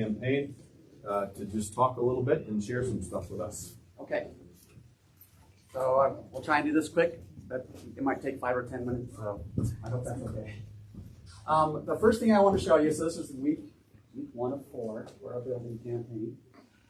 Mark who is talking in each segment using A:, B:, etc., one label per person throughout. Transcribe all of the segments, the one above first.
A: campaign to just talk a little bit and share some stuff with us.
B: Okay. So we'll try and do this quick, but it might take 5 or 10 minutes, so I hope that's okay. The first thing I want to show you, so this is week 1 of 4 for our building campaign.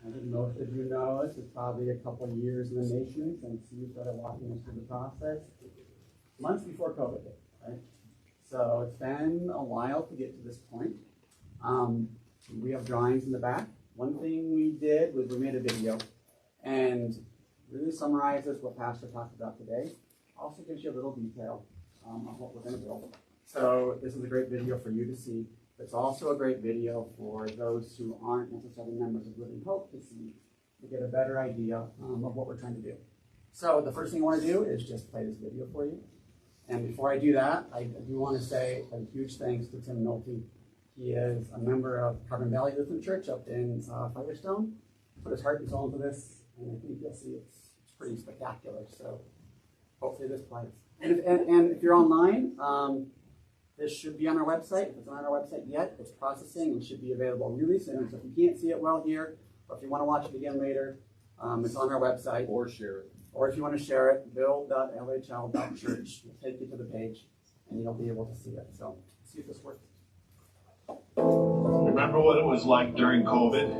B: I think most of you know us. It's probably a couple of years in the making since you started walking us through the process. Months before COVID hit, right? So it's been a while to get to this point. We have drawings in the back. One thing we did was we made a video and really summarizes what Pastor talked about today. Also gives you a little detail on what we're going to build. So this is a great video for you to see. It's also a great video for those who aren't necessarily members of Living Hope to see, to get a better idea of what we're trying to do. So the first thing I want to do is just play this video for you. And before I do that, I do want to say a huge thanks to Tim Nolte. He is a member of Carbon Valley Lutheran Church up in Firestone. Put his heart and soul into this, and I think you'll see it's pretty spectacular. So hopefully this plays. And if you're online, this should be on our website. If it's not on our website yet, it's processing and should be available really soon. So if you can't see it well here, or if you want to watch it again later, it's on our website.
A: Or share it.
B: Or if you want to share it, build.lhl.church will take you to the page, and you'll be able to see it. So let's see if this works.
C: Remember what it was like during COVID?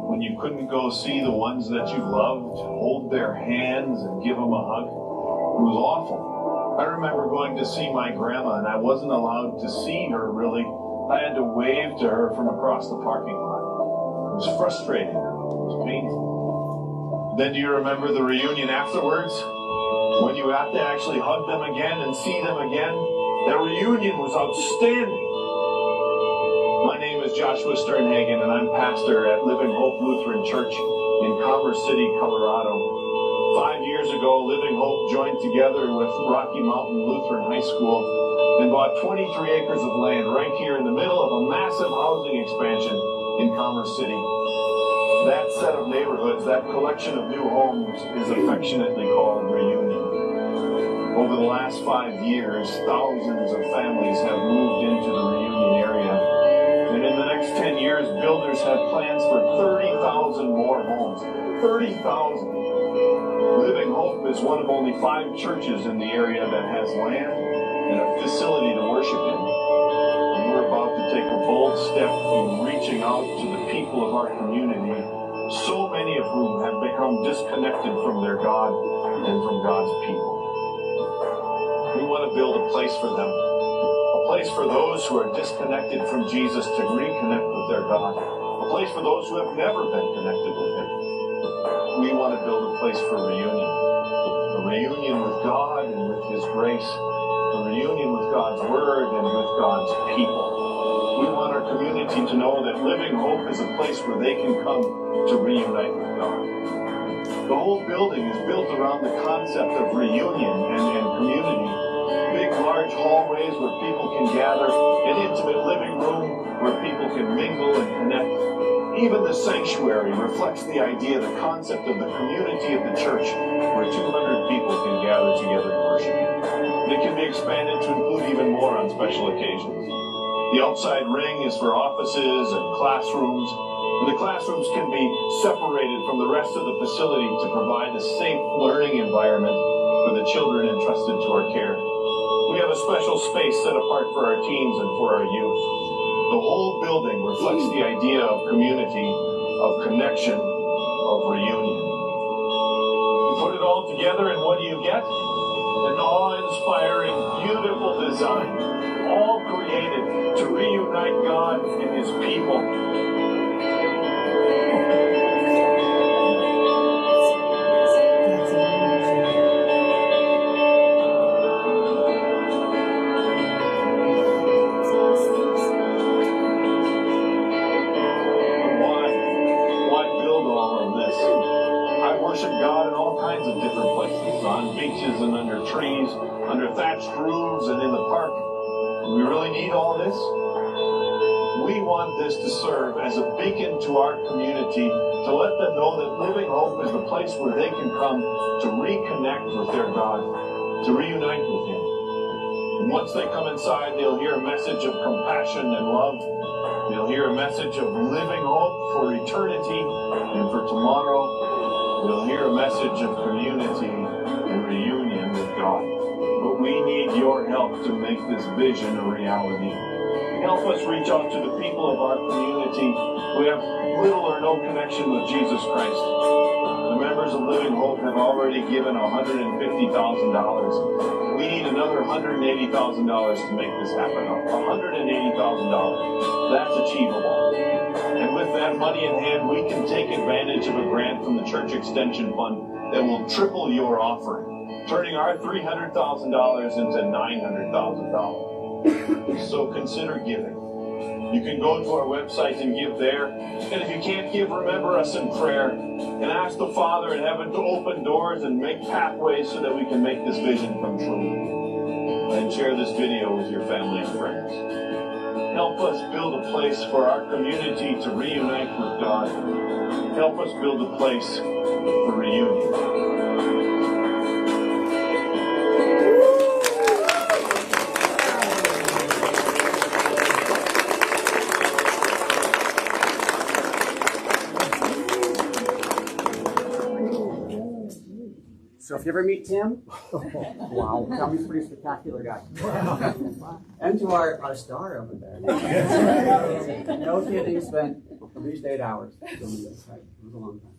C: When you couldn't go see the ones that you loved, hold their hands and give them a hug? It was awful. I remember going to see my grandma, and I wasn't allowed to see her, really. I had to wave to her from across the parking lot. It was frustrating. It was painful. Then do you remember the reunion afterwards? When you have to actually hug them again and see them again? That reunion was outstanding. My name is Joshua Sternhagen, and I'm pastor at Living Hope Lutheran Church in Commerce City, Colorado. 5 years ago, Living Hope joined together with Rocky Mountain Lutheran High School and bought 23 acres of land right here in the middle of a massive housing expansion in Commerce City. That set of neighborhoods, that collection of new homes, is affectionately called Reunion. Over the last 5 years, thousands of families have moved into the Reunion area. And in the next 10 years, builders have plans for 30,000 more homes. 30,000! Living Hope is one of only 5 churches in the area that has land and a facility to worship in. And we're about to take a bold step in reaching out to the people of our community, so many of whom have become disconnected from their God and from God's people. We want to build a place for them. A place for those who are disconnected from Jesus to reconnect with their God. A place for those who have never been connected with Him. We want to build a place for reunion. A reunion with God and with His grace. A reunion with God's Word and with God's people. We want our community to know that Living Hope is a place where they can come to reunite with God. The whole building is built around the concept of reunion and community. Big, large hallways where people can gather, an intimate living room where people can mingle and connect. Even the sanctuary reflects the idea, the concept of the community of the church, where 200 people can gather together and worship. It can be expanded to include even more on special occasions. The outside ring is for offices and classrooms, and the classrooms can be separated from the rest of the facility to provide a safe learning environment for the children entrusted to our care. We have a special space set apart for our teens and for our youth. The whole building reflects the idea of community, of connection, of reunion. You put it all together, and what do you get? An awe-inspiring, beautiful design, all created to reunite God and His people. Why build all of this? I worship God in all kinds of different places, on beaches and under trees, under thatched roofs and in the park. Do we really need all this? We want this to serve as a beacon to our community, to let them know that Living Hope is the place where they can come to reconnect with their God, to reunite with Him. And once they come inside, they'll hear a message of compassion and love. They'll hear a message of living hope eternity, and for tomorrow, you'll hear a message of community and reunion with God. But we need your help to make this vision a reality. Help us reach out to the people of our community who have little or no connection with Jesus Christ. The members of Living Hope have already given $150,000. We need another $180,000 to make this happen. $180,000. That's achievable. And with that money in hand, we can take advantage of a grant from the Church Extension Fund that will triple your offering, turning our $300,000 into $900,000. So consider giving. You can go to our website and give there. And if you can't give, remember us in prayer and ask the Father in heaven to open doors and make pathways so that we can make this vision come true. And share this video with your family and friends. Help us build a place for our community to reunite with God. Help us build a place for reunion.
B: So if you ever meet Tim, wow, Tommy's a pretty spectacular guy. And to our star over there. No kidding, spent at least 8 hours doing this, right? It was a long time.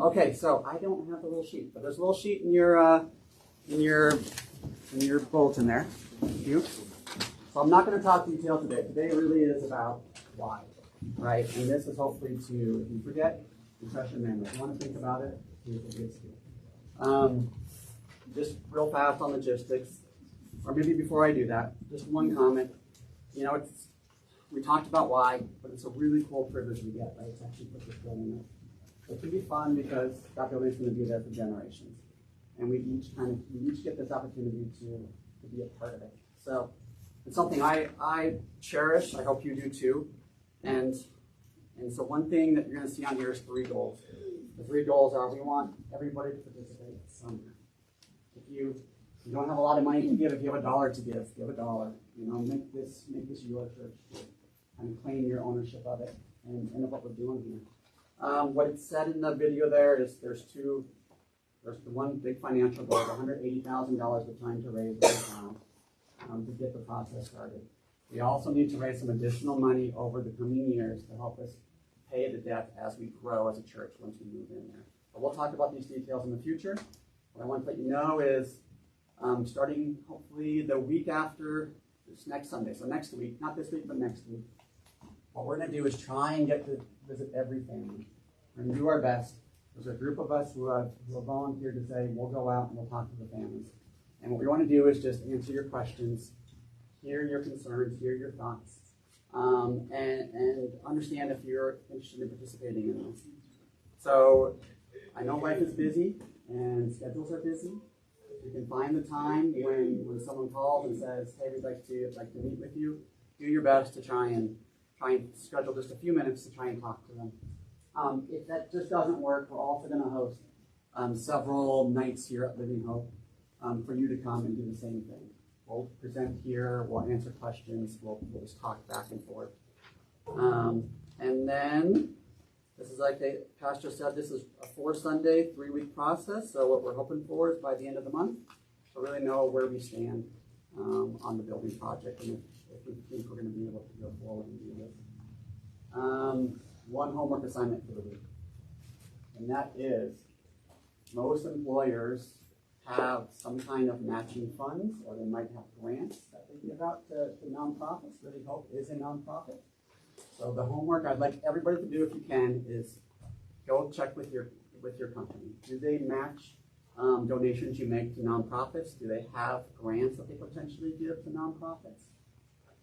B: Okay, so I don't have the little sheet, but there's a little sheet in your bulletin there. Thank you. So I'm not going to talk detail today. Today really is about why, right? And this is hopefully to, if you forget, refresh your memory. If you want to think about it, here's what it is here. Just real fast on logistics, or maybe before I do that, just one comment. You know, we talked about why, but it's a really cool privilege we get, right? To actually put this building up. It can be fun because that building's going to be there for generations, and we each get this opportunity to be a part of it. So it's something I cherish. I hope you do too. And so one thing that you're going to see on here is 3 goals. The 3 goals are: we want everybody to participate somehow. If you don't have a lot of money to give, if you have $1 to give $1. You know, make this your church, and claim your ownership of it and of what we're doing here. What it said in the video there is there's the one big financial goal, $180,000 we're trying to raise right now to get the process started. We also need to raise some additional money over the coming years to help us pay the debt as we grow as a church once we move in there. But we'll talk about these details in the future. What I want to let you know is starting hopefully the week after this next Sunday, so next week, not this week, but next week, what we're going to do is try and get to visit every family. We're going to do our best. There's a group of us who have volunteered to say we'll go out and we'll talk to the families. And what we want to do is just answer your questions, hear your concerns, hear your thoughts, and understand if you're interested in participating in this. So I know life is busy and schedules are busy. You can find the time when someone calls and says, "Hey, we'd like to meet with you." Do your best to try and schedule just a few minutes to try and talk to them. If that just doesn't work, we're also going to host several nights here at Living Hope for you to come and do the same thing. We'll present here, we'll answer questions, we'll just talk back and forth. And then, this is like the pastor said, this is a 4-Sunday, 3-week process. So what we're hoping for is by the end of the month, to really know where we stand on the building project and if we think we're going to be able to go forward and do this. One homework assignment for the week, and that is most employers have some kind of matching funds, or they might have grants that they give out to nonprofits. Living Hope is a nonprofit. So the homework I'd like everybody to do, if you can, is go check with your company. Do they match donations you make to nonprofits? Do they have grants that they potentially give to nonprofits?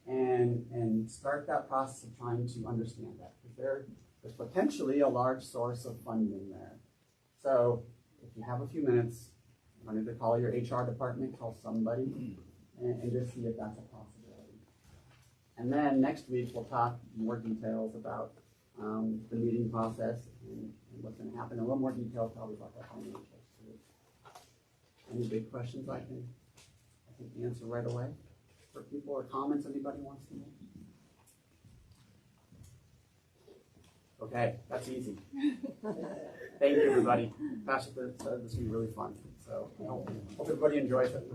B: And start that process of trying to understand that. Because there's potentially a large source of funding there. So if you have a few minutes, I need to call your HR department, call somebody, and just see if that's a possibility. And then next week we'll talk more details about the meeting process and what's going to happen. A little more detail probably about the financials too. Any big questions I can answer right away for people, or comments anybody wants to make? Okay, that's easy. Thank you, everybody. Pastor said this will be really fun. So I hope everybody enjoys it.